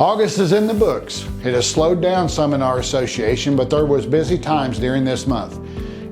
August is in the books. It has slowed down some in our association, but there was busy times during this month.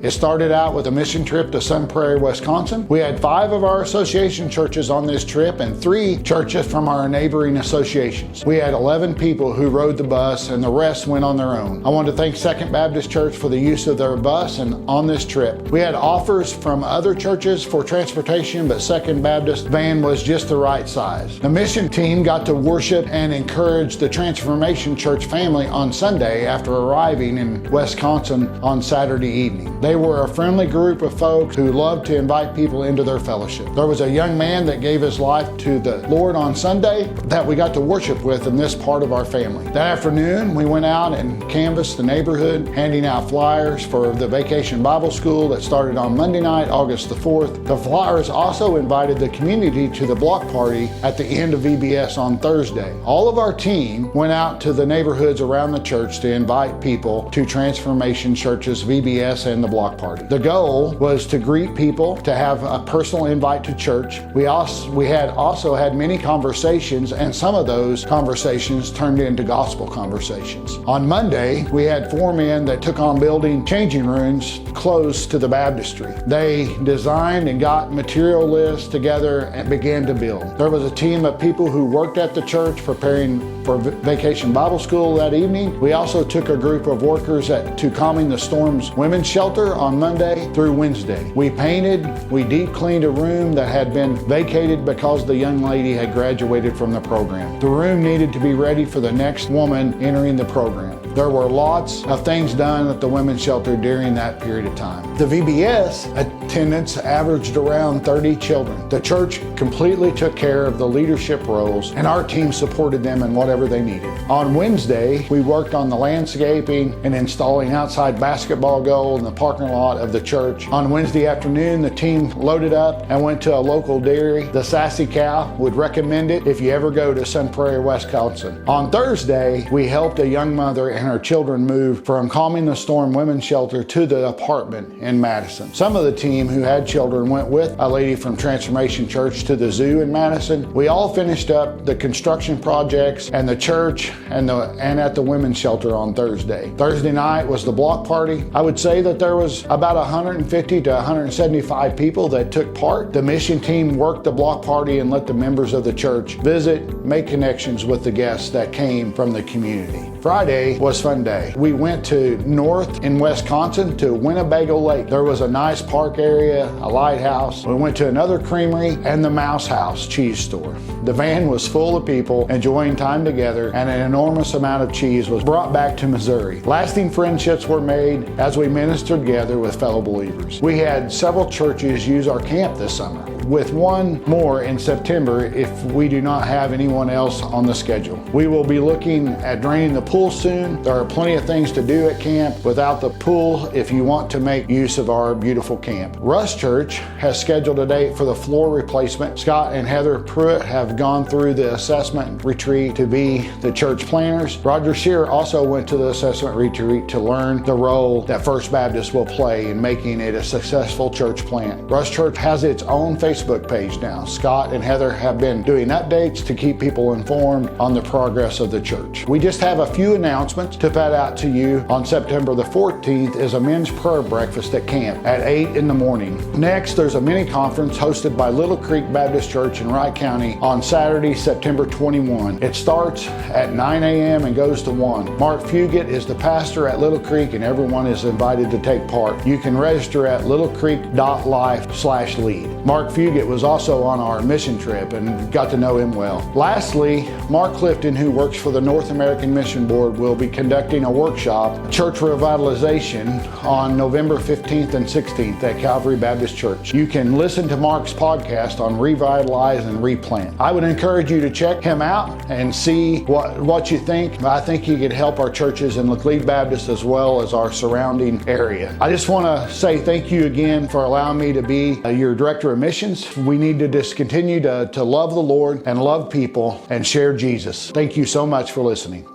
It started out with a mission trip to Sun Prairie, Wisconsin. We had 5 of our association churches on this trip and 3 churches from our neighboring associations. We had 11 people who rode the bus and the rest went on their own. I want to thank Second Baptist Church for the use of their bus and on this trip. We had offers from other churches for transportation, but Second Baptist van was just the right size. The mission team got to worship and encourage the Transformation Church family on Sunday after arriving in Wisconsin on Saturday evening. They were a friendly group of folks who loved to invite people into their fellowship. There was a young man that gave his life to the Lord on Sunday that we got to worship with in this part of our family. That afternoon, we went out and canvassed the neighborhood, handing out flyers for the Vacation Bible School that started on Monday night, August the 4th. The flyers also invited the community to the block party at the end of VBS on Thursday. All of our team went out to the neighborhoods around the church to invite people to Transformation Church's VBS and the block party. The goal was to greet people, to have a personal invite to church. We had also had many conversations, and some of those conversations turned into gospel conversations. On Monday, we had 4 men that took on building changing rooms close to the baptistry. They designed and got material lists together and began to build. There was a team of people who worked at the church preparing for Vacation Bible School that evening. We also took a group of workers to Calming the Storm's women's shelter on Monday through Wednesday. We painted, we deep cleaned a room that had been vacated because the young lady had graduated from the program. The room needed to be ready for the next woman entering the program. There were lots of things done at the women's shelter during that period of time. The VBS attendance averaged around 30 children. The church completely took care of the leadership roles, and our team supported them in whatever they needed. On Wednesday, we worked on the landscaping and installing outside basketball goal in the parking lot of the church. On Wednesday afternoon, the team loaded up and went to a local dairy. The Sassy Cow would recommend it if you ever go to Sun Prairie, Wisconsin. On Thursday, we helped a young mother and her children move from Calming the Storm Women's Shelter to the apartment in Madison. Some of the team who had children went with a lady from Transformation Church to the zoo in Madison. We all finished up the construction projects and the church and at the women's shelter on Thursday. Thursday night was the block party. I would say that there was about 150 to 175 people that took part. The mission team worked the block party and let the members of the church visit, make connections with the guests that came from the community. Friday was fun day. We went to north in Wisconsin to Winnebago Lake. There was a nice park area, a lighthouse. We went to another creamery and the Mouse House cheese store. The van was full of people enjoying time together, and an enormous amount of cheese was brought back to Missouri. Lasting friendships were made as we ministered together with fellow believers. We had several churches use our camp this summer, with one more in September if we do not have anyone else on the schedule. We will be looking at draining the pool soon. There are plenty of things to do at camp without the pool if you want to make use of our beautiful camp. Rush Church has scheduled a date for the floor replacement. Scott and Heather Pruitt have gone through the assessment retreat to be the church planners. Roger Shearer also went to the assessment retreat to learn the role that First Baptist will play in making it a successful church plant. Rush Church has its own Facebook page now. Scott and Heather have been doing updates to keep people informed on the progress of the church. We just have a few announcements to put out to you. On September the 14th is a men's prayer breakfast at camp at 8 in the morning. Next, there's a mini conference hosted by Little Creek Baptist Church in Wright County on Saturday, September 21. It starts at 9 a.m. and goes to 1. Mark Fugit is the pastor at Little Creek, and everyone is invited to take part. You can register at littlecreek.life/lead. Mark Fugit was also on our mission trip and got to know him well. Lastly, Mark Clifton, who works for the North American Mission Board, will be conducting a workshop, Church Revitalization, on November 15th and 16th at Calvary Baptist Church. You can listen to Mark's podcast on Revitalize and Replant. I would encourage you to check him out and see what you think. I think he could help our churches in Laclede Baptist as well as our surrounding area. I just want to say thank you again for allowing me to be your director of missions. We need to just continue to love the Lord and love people and share Jesus. Thank you so much for listening.